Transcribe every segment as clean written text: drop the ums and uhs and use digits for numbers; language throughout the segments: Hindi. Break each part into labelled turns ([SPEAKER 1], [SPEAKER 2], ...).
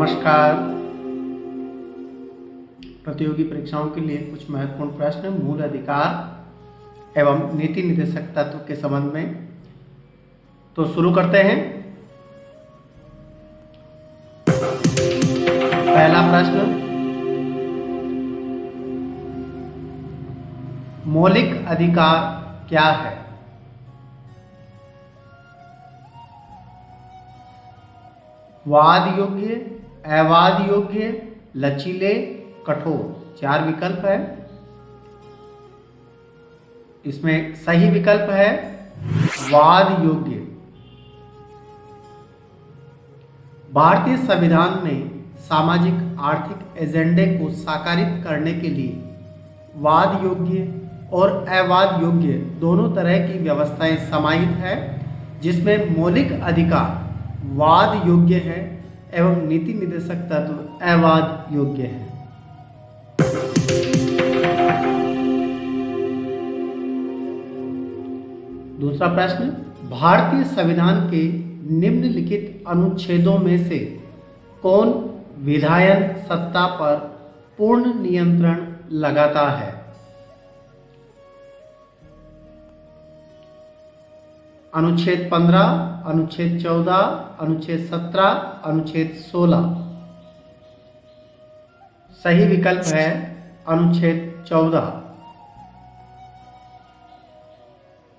[SPEAKER 1] नमस्कार। प्रतियोगी परीक्षाओं के लिए कुछ महत्वपूर्ण प्रश्न मूल अधिकार एवं नीति निर्देशक तत्व के संबंध में। तो शुरू करते हैं। पहला प्रश्न, मौलिक अधिकार क्या है? वाद योग्य, अवाद योग्य, लचीले, कठोर। 4 विकल्प है। इसमें सही विकल्प है वाद योग्य। भारतीय संविधान में सामाजिक आर्थिक एजेंडे को साकारित करने के लिए वाद योग्य और अवाद योग्य दोनों तरह की व्यवस्थाएं समाहित है, जिसमें मौलिक अधिकार वाद योग्य है एवं नीति निर्देशक तत्व अवाद योग्य है। दूसरा प्रश्न, भारतीय संविधान के निम्नलिखित अनुच्छेदों में से कौन विधायन सत्ता पर पूर्ण नियंत्रण लगाता है? अनुच्छेद 15, अनुच्छेद 14, अनुच्छेद 17, अनुच्छेद 16। सही विकल्प है अनुच्छेद 14।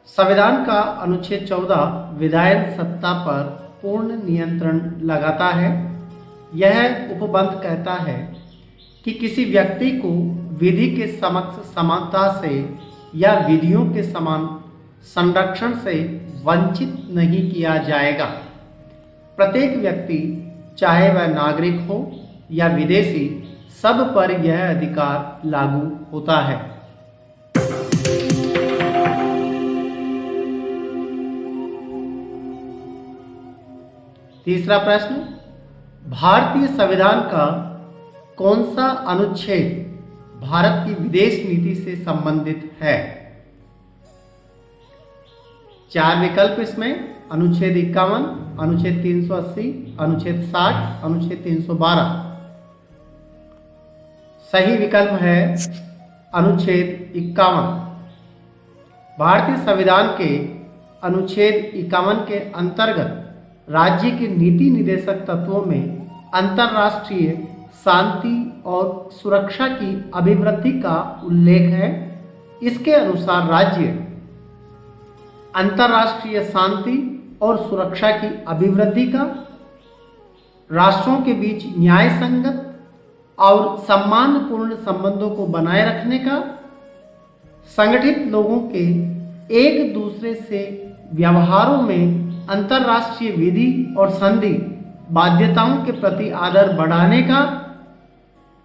[SPEAKER 1] संविधान का अनुच्छेद 14 विधायन सत्ता पर पूर्ण नियंत्रण लगाता है। यह उपबंध कहता है कि किसी व्यक्ति को विधि के समक्ष समानता से या विधियों के समान संरक्षण से वंचित नहीं किया जाएगा। प्रत्येक व्यक्ति, चाहे वह नागरिक हो या विदेशी, सब पर यह अधिकार लागू होता है। तीसरा प्रश्न, भारतीय संविधान का कौन सा अनुच्छेद भारत की विदेश नीति से संबंधित है? 4 विकल्प इसमें अनुच्छेद 51, अनुच्छेद 380, अनुच्छेद 60, अनुच्छेद 312। सही विकल्प है अनुच्छेद 51। भारतीय संविधान के अनुच्छेद 51 के अंतर्गत राज्य के नीति निर्देशक तत्वों में अंतर्राष्ट्रीय शांति और सुरक्षा की अभिवृद्धि का उल्लेख है। इसके अनुसार राज्य अंतर्राष्ट्रीय शांति और सुरक्षा की अभिवृद्धि का, राष्ट्रों के बीच न्याय संगत और सम्मानपूर्ण संबंधों को बनाए रखने का, संगठित लोगों के एक दूसरे से व्यवहारों में अंतर्राष्ट्रीय विधि और संधि बाध्यताओं के प्रति आदर बढ़ाने का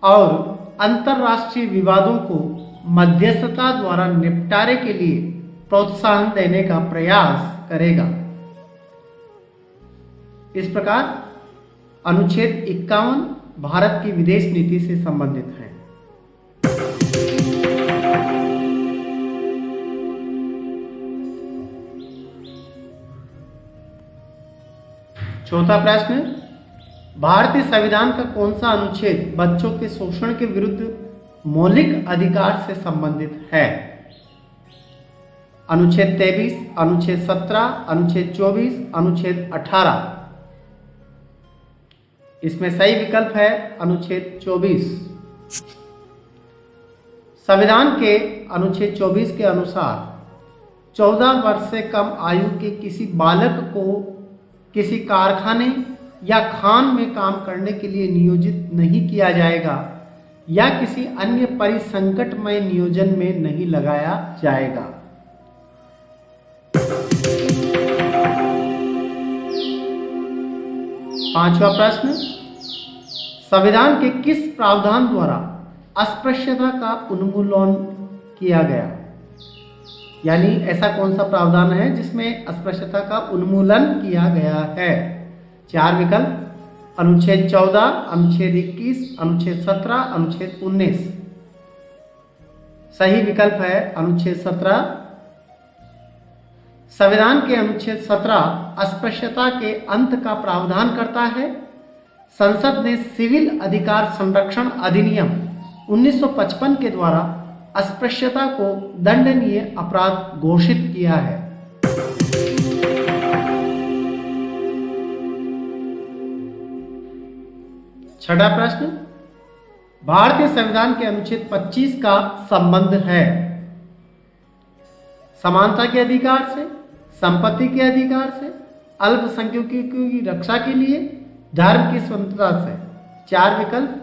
[SPEAKER 1] और अंतर्राष्ट्रीय विवादों को मध्यस्थता द्वारा निपटारे के लिए प्रोत्साहन देने का प्रयास करेगा। इस प्रकार अनुच्छेद 51 भारत की विदेश नीति से संबंधित है। चौथा प्रश्न, भारतीय संविधान का कौन सा अनुच्छेद बच्चों के शोषण के विरुद्ध मौलिक अधिकार से संबंधित है? अनुच्छेद 23, अनुच्छेद 17, अनुच्छेद 24, अनुच्छेद 18। इसमें सही विकल्प है अनुच्छेद 24। संविधान के अनुच्छेद 24 के अनुसार 14 वर्ष से कम आयु के किसी बालक को किसी कारखाने या खान में काम करने के लिए नियोजित नहीं किया जाएगा या किसी अन्य परिसंकटमय नियोजन में नहीं लगाया जाएगा। पांचवा प्रश्न, संविधान के किस प्रावधान द्वारा अस्पृश्यता का उन्मूलन किया गया? यानी ऐसा कौन सा प्रावधान है जिसमें अस्पृश्यता का उन्मूलन किया गया है? 4 विकल्प अनुच्छेद 14, अनुच्छेद 21, अनुच्छेद 17, अनुच्छेद 19। सही विकल्प है अनुच्छेद 17। संविधान के अनुच्छेद 17 अस्पृश्यता के अंत का प्रावधान करता है। संसद ने सिविल अधिकार संरक्षण अधिनियम 1955 के द्वारा अस्पृश्यता को दंडनीय अपराध घोषित किया है? छठा प्रश्न, भारतीय संविधान के अनुच्छेद 25 का संबंध है समानता के अधिकार से, संपत्ति के अधिकार से, अल्पसंख्यकों की रक्षा के लिए, धर्म की स्वतंत्रता से। 4 विकल्प,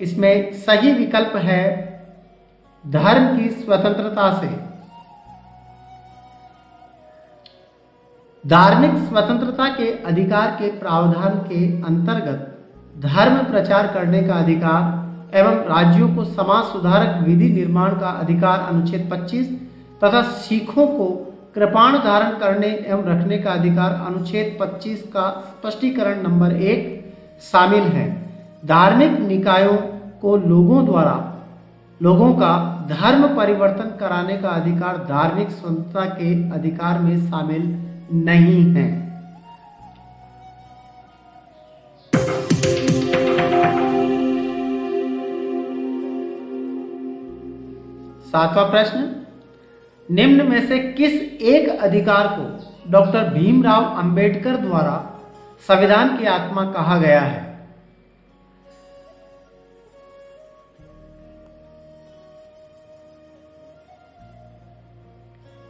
[SPEAKER 1] इसमें सही विकल्प है धर्म की स्वतंत्रता से। धार्मिक स्वतंत्रता के अधिकार के प्रावधान के अंतर्गत धर्म प्रचार करने का अधिकार एवं राज्यों को समाज सुधारक विधि निर्माण का अधिकार अनुच्छेद 25 तथा सिखों को कृपाण धारण करने एवं रखने का अधिकार अनुच्छेद 25 का स्पष्टीकरण नंबर 1 शामिल है। धार्मिक निकायों को लोगों का धर्म परिवर्तन कराने का अधिकार धार्मिक स्वतंत्रता के अधिकार में शामिल नहीं है। सातवां प्रश्न, निम्न में से किस एक अधिकार को डॉक्टर भीमराव अंबेडकर द्वारा संविधान की आत्मा कहा गया है?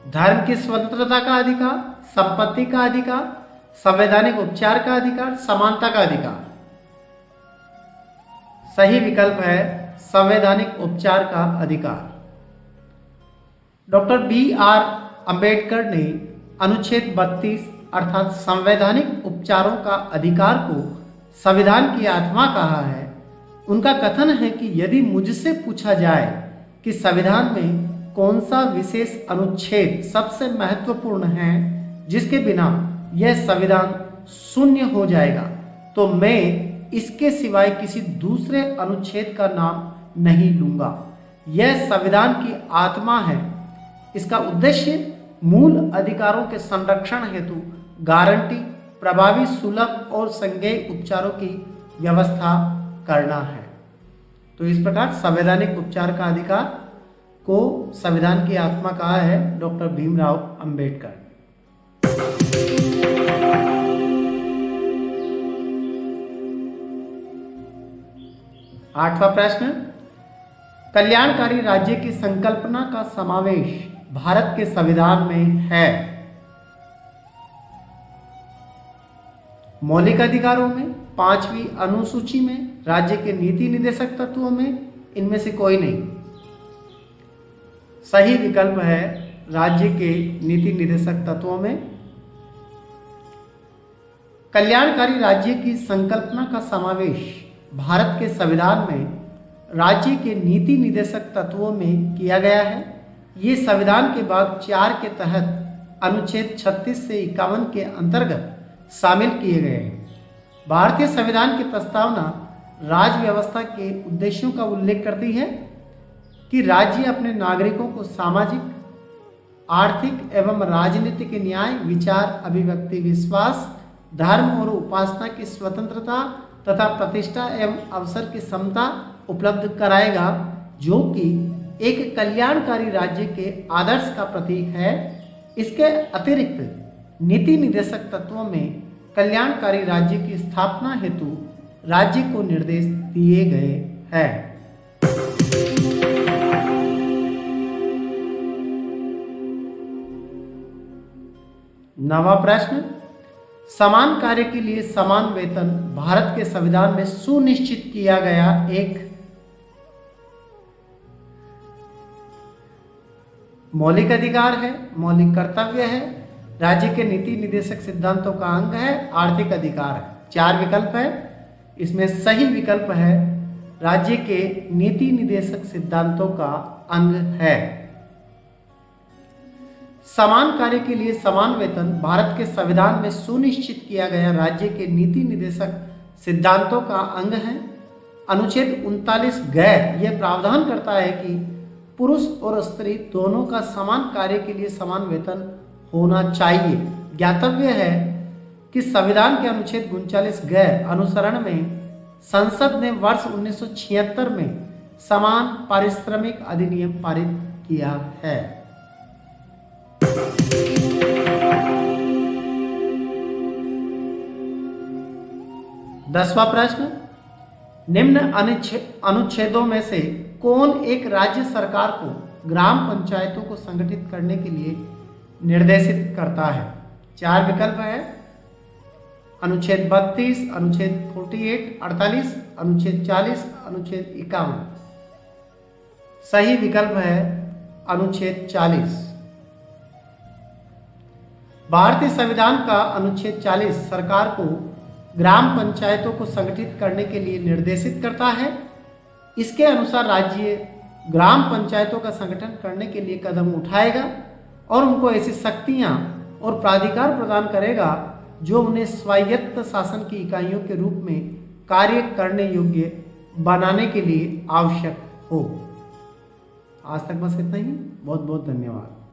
[SPEAKER 1] धर्म की स्वतंत्रता का अधिकार, संपत्ति का अधिकार, संवैधानिक उपचार का अधिकार, समानता का अधिकार। सही विकल्प है संवैधानिक उपचार का अधिकार। Doctor B R. अंबेडकर ने अनुच्छेद 32 अर्थात संवैधानिक उपचारों का अधिकार को संविधान की आत्मा कहा है। उनका कथन है कि यदि मुझसे पूछा जाए कि संविधान में कौन सा विशेष अनुच्छेद सबसे महत्वपूर्ण है जिसके बिना यह संविधान शून्य हो जाएगा, तो मैं इसके सिवाय किसी दूसरे अनुच्छेद का नाम नहीं लूंगा। यह संविधान की आत्मा है। इसका उद्देश्य मूल अधिकारों के संरक्षण हेतु गारंटी, प्रभावी, सुलभ और संज्ञेय उपचारों की व्यवस्था करना है। तो इस प्रकार संवैधानिक उपचार का अधिकार को संविधान की आत्मा कहा है डॉक्टर भीमराव अंबेडकर। आठवां प्रश्न, कल्याणकारी राज्य की संकल्पना का समावेश भारत के संविधान में है? मौलिक अधिकारों में, 5वीं अनुसूची में, राज्य के नीति निर्देशक तत्वों में, इनमें से कोई नहीं। सही विकल्प है राज्य के नीति निर्देशक तत्वों में। कल्याणकारी राज्य की संकल्पना का समावेश भारत के संविधान में राज्य के नीति निर्देशक तत्वों में किया गया है। ये संविधान के भाग 4 के तहत अनुच्छेद 36 से 51 के अंतर्गत शामिल किए गए हैं। भारतीय संविधान की प्रस्तावना राज्य व्यवस्था के उद्देश्यों का उल्लेख करती है कि राज्य अपने नागरिकों को सामाजिक, आर्थिक एवं राजनीतिक न्याय, विचार, अभिव्यक्ति, विश्वास, धर्म और उपासना की स्वतंत्रता तथा प्रतिष्ठा एवं अवसर की समता उपलब्ध कराएगा, जो कि एक कल्याणकारी राज्य के आदर्श का प्रतीक है। इसके अतिरिक्त नीति निर्देशक तत्वों में कल्याणकारी राज्य की स्थापना हेतु राज्य को निर्देश दिए गए हैं। नवा प्रश्न, समान कार्य के लिए समान वेतन भारत के संविधान में सुनिश्चित किया गया एक मौलिक अधिकार है, मौलिक कर्तव्य है, राज्य के नीति निर्देशक सिद्धांतों का अंग है, आर्थिक अधिकार है। 4 विकल्प है, इसमें सही विकल्प है राज्य के नीति निर्देशक सिद्धांतों का अंग है। समान कार्य के लिए समान वेतन भारत के संविधान में सुनिश्चित किया गया राज्य के नीति निर्देशक सिद्धांतों का अंग है। अनुच्छेद 39 यह प्रावधान करता है कि पुरुष और स्त्री दोनों का समान कार्य के लिए समान वेतन होना चाहिए। ज्ञातव्य है कि संविधान के अनुच्छेद 39 गैर अनुसरण में संसद ने वर्ष 1976 में समान पारिश्रमिक अधिनियम पारित किया है। 10वां प्रश्न, निम्न अनुच्छेदों में से कौन एक राज्य सरकार को ग्राम पंचायतों को संगठित करने के लिए निर्देशित करता है? 4 विकल्प है, अनुच्छेद 32, अनुच्छेद 48, अनुच्छेद 40, अनुच्छेद 51। सही विकल्प है अनुच्छेद 40। भारतीय संविधान का अनुच्छेद 40 सरकार को ग्राम पंचायतों को संगठित करने के लिए निर्देशित करता है। इसके अनुसार राज्य ग्राम पंचायतों का संगठन करने के लिए कदम उठाएगा और उनको ऐसी शक्तियां और प्राधिकार प्रदान करेगा जो उन्हें स्वायत्त शासन की इकाइयों के रूप में कार्य करने योग्य बनाने के लिए आवश्यक हो। आज तक बस इतना ही। बहुत बहुत धन्यवाद।